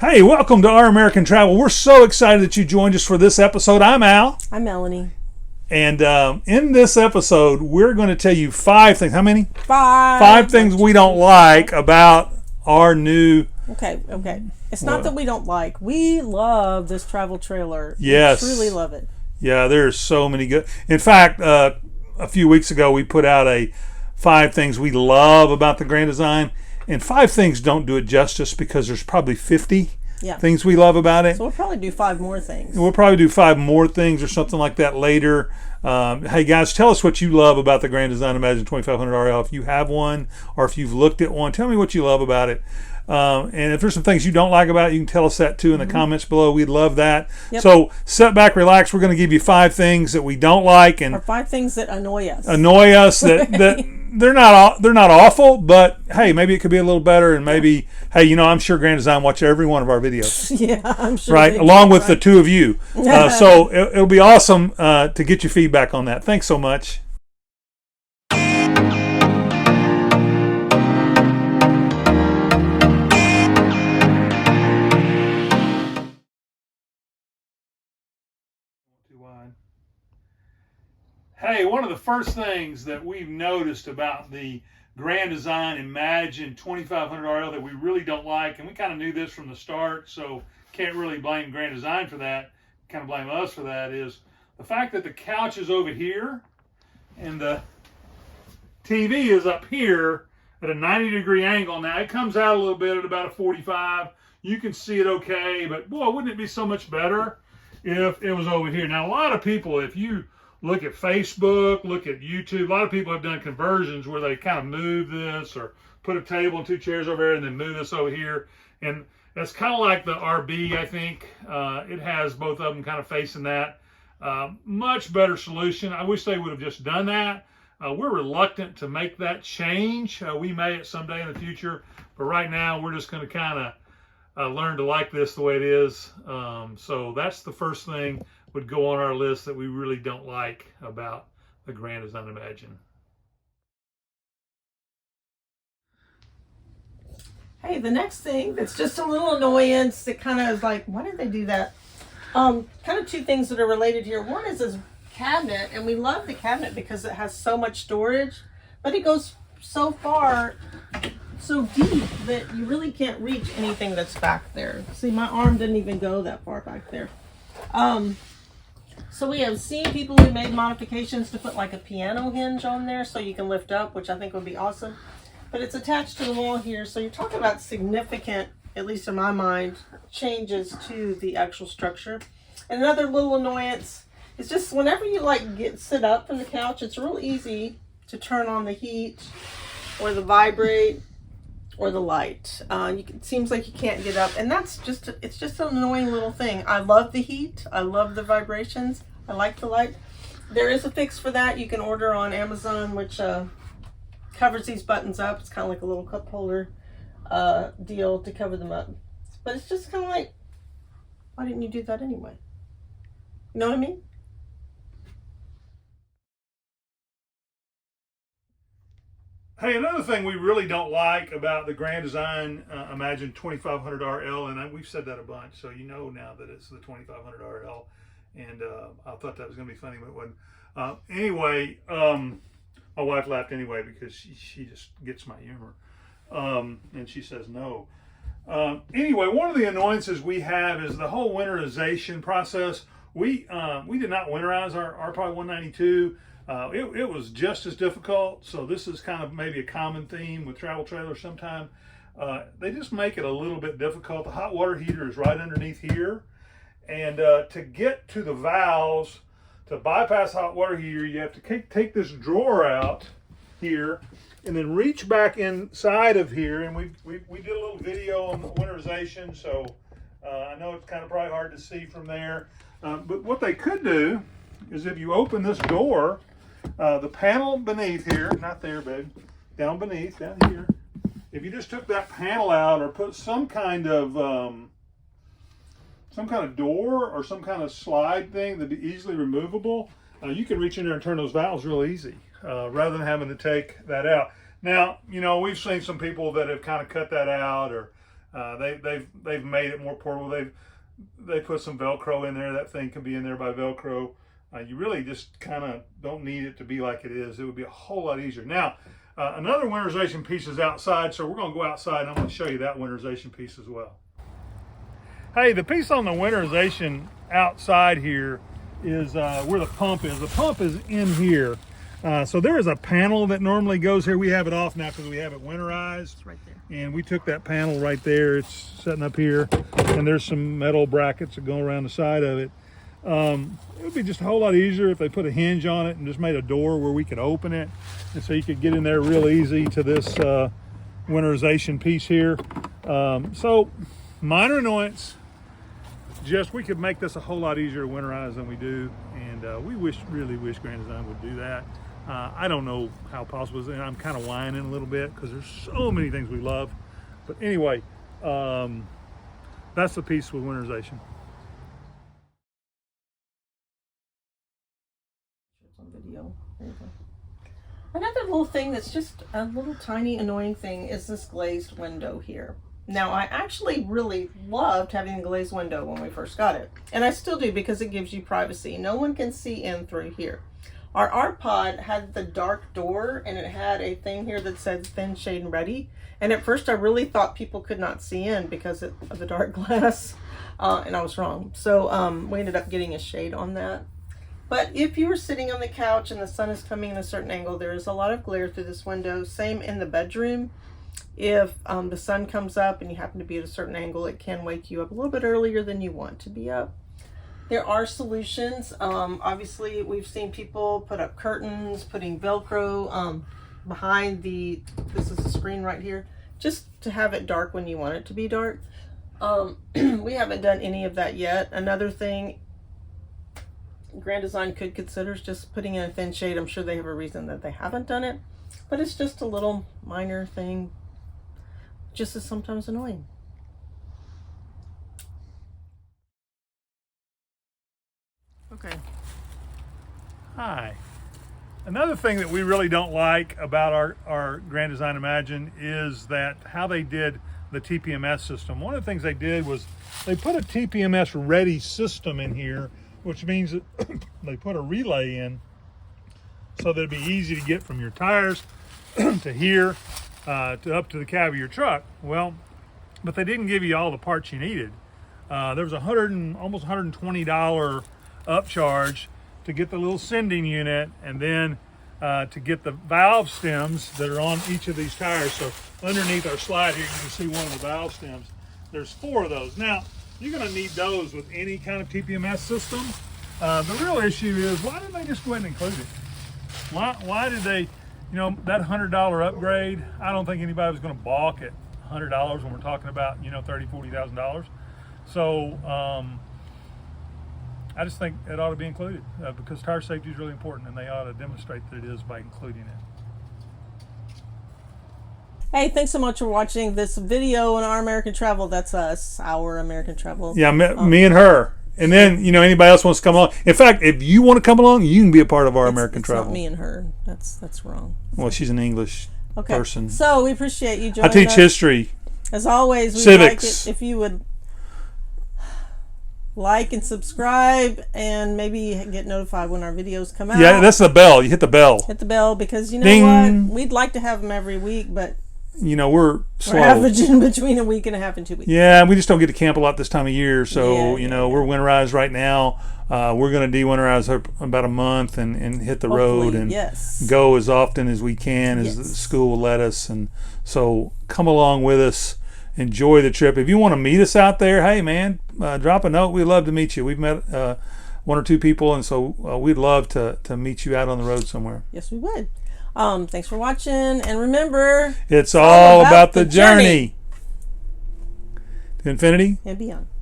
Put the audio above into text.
Hey, welcome to Our American Travel. We're so excited that you joined us for this episode. I'm Al. I'm Melanie. And in this episode, we're going to tell you 5 things. How many? 5. 5 things we don't like about our new... Okay. It's not that we don't like. We love this travel trailer. Yes. We truly love it. Yeah, there's so many good... In fact, a few weeks ago, we put out a 5 things we love about the Grand Design. And 5 things don't do it justice because there's probably 50 things we love about it. So we'll probably do 5 more things. We'll probably do 5 more things or something like that later. Hey guys, tell us what you love about the Grand Design Imagine 2500 RL. If you have one or if you've looked at one, tell me what you love about it. And if there's some things you don't like about it, you can tell us that too in the comments below. We'd love that. Yep. So sit back, relax. We're going to give you 5 things that we don't like, and or 5 things that annoy us. That they're not awful, but hey, maybe it could be a little better. And maybe hey, I'm sure Grand Design watch every one of our videos. Yeah, I'm sure. Right, along with the 2 of you. So it'll be awesome to get your feedback on that. Thanks so much. Hey, one of the first things that we've noticed about the Grand Design Imagine 2500 RL that we really don't like, and we kind of knew this from the start, so can't really blame Grand Design for that, kind of blame us for that, is the fact that the couch is over here and the TV is up here at a 90-degree angle. Now, it comes out a little bit at about a 45. You can see it okay, but boy, wouldn't it be so much better if it was over here. Now, a lot of people, if you look at Facebook, look at YouTube, a lot of people have done conversions where they kind of move this or put a table and 2 chairs over there and then move this over here. And that's kind of like the RV, I think. It has both of them kind of facing that. Much better solution. I wish they would have just done that. We're reluctant to make that change. We may at some day in the future, but right now we're just going to kind of learn to like this the way it is. So that's the first thing would go on our list that we really don't like about the Grand Design Imagine. Hey, the next thing that's just a little annoyance that kind of is like, why did they do that? Kind of 2 things that are related here. One is this cabinet, and we love the cabinet because it has so much storage, but it goes so far, so deep that you really can't reach anything that's back there. See, my arm didn't even go that far back there. So we have seen people who made modifications to put like a piano hinge on there so you can lift up, which I think would be awesome. But it's attached to the wall here, so you're talking about significant, at least in my mind, changes to the actual structure. And another little annoyance is just whenever you sit up from the couch, it's real easy to turn on the heat or the vibrate or the light. It seems like you can't get up, and it's just an annoying little thing. I love the heat. I love the vibrations. I like the light. There is a fix for that. You can order on Amazon, which covers these buttons up. It's kind of like a little cup holder deal to cover them up. But it's just kind of like, why didn't you do that anyway? You know what I mean? Hey, another thing we really don't like about the Grand Design Imagine 2500 RL, and we've said that a bunch, so you know now that it's the 2500 RL, and I thought that was going to be funny, but it wasn't. Anyway, my wife laughed anyway because she just gets my humor, and she says no. Anyway, one of the annoyances we have is the whole winterization process. We did not winterize our RPI 192. It was just as difficult, so this is kind of maybe a common theme with travel trailers sometime. They just make it a little bit difficult. The hot water heater is right underneath here, and to get to the valves, to bypass hot water heater, you have to take this drawer out here and then reach back inside of here, and we did a little video on the winterization, so I know it's kind of probably hard to see from there, but what they could do is if you open this door, the panel beneath here, not there, babe, down beneath, down here, if you just took that panel out or put some kind of door or some kind of slide thing that'd be easily removable, you can reach in there and turn those valves real easy, rather than having to take that out. Now, we've seen some people that have kind of cut that out or They've made it more portable. They put some Velcro in there. That thing can be in there by Velcro. You really just kind of don't need it to be like it is. It would be a whole lot easier. Now, another winterization piece is outside, so we're going to go outside and I'm going to show you that winterization piece as well. Hey, the piece on the winterization outside here is where the pump is. The pump is in here. So there is a panel that normally goes here. We have it off now because we have it winterized. It's right there. And we took that panel right there. It's sitting up here. And there's some metal brackets that go around the side of it. It would be just a whole lot easier if they put a hinge on it and just made a door where we could open it. And so you could get in there real easy to this winterization piece here. So minor annoyance. Just we could make this a whole lot easier to winterize than we do. And we really wish Grand Design would do that. I don't know how possible it is, and I'm kind of whining a little bit because there's so many things we love. But anyway, that's the piece with winterization. It's on video. There you go. Another little thing that's just a little tiny annoying thing is this glazed window here. Now, I actually really loved having a glazed window when we first got it. And I still do because it gives you privacy. No one can see in through here. Our art pod had the dark door and it had a thing here that said thin shade and ready. And at first I really thought people could not see in because of the dark glass. And I was wrong. So we ended up getting a shade on that. But if you were sitting on the couch and the sun is coming in a certain angle, there is a lot of glare through this window. Same in the bedroom. If the sun comes up and you happen to be at a certain angle, it can wake you up a little bit earlier than you want to be up. There are solutions. Obviously, we've seen people put up curtains, putting Velcro behind this is the screen right here, just to have it dark when you want it to be dark. We haven't done any of that yet. Another thing Grand Design could consider is just putting in a thin shade. I'm sure they have a reason that they haven't done it, but it's just a little minor thing. Just is sometimes annoying. Okay. Hi. Another thing that we really don't like about our Grand Design Imagine is that how they did the TPMS system. One of the things they did was they put a TPMS ready system in here, which means that they put a relay in so that it'd be easy to get from your tires to here to up to the cab of your truck. Well, but they didn't give you all the parts you needed. There was almost $120 upcharge to get the little sending unit, and then to get the valve stems that are on each of these tires. So underneath our slide here, you can see one of the valve stems. There's 4 of those. Now, you're going to need those with any kind of TPMS system. The real issue is, why didn't they just go ahead and include it? Why did they, that $100 upgrade? I don't think anybody was going to balk at $100 when we're talking about, $30,000, $40,000. So I just think it ought to be included because tire safety is really important, and they ought to demonstrate that it is by including it. Hey, thanks so much for watching this video on Our American Travel. That's us, Our American Travel. Yeah, me and her. And then, anybody else wants to come along. In fact, if you want to come along, you can be a part of Our American Travel. Not me and her. That's wrong. Well, she's an English person. So we appreciate you joining us. I teach history. As always, we'd civics. like it if you would like and subscribe and maybe get notified when our videos come out. Yeah, that's the bell. You hit the bell. Hit the bell because you know Ding. what? We'd like to have them every week, but we're slow. We're averaging between a week and a half and 2 weeks. Yeah, we just don't get to camp a lot this time of year. So, we're winterized right now. We're going to de-winterize about a month and hit the road and go as often as we can as the school will let us. And so come along with us. Enjoy the trip. If you want to meet us out there, hey, man, drop a note. We'd love to meet you. We've met 1 or 2 people, and so we'd love to meet you out on the road somewhere. Yes, we would. Thanks for watching, and remember, it's all about the journey. To infinity and beyond.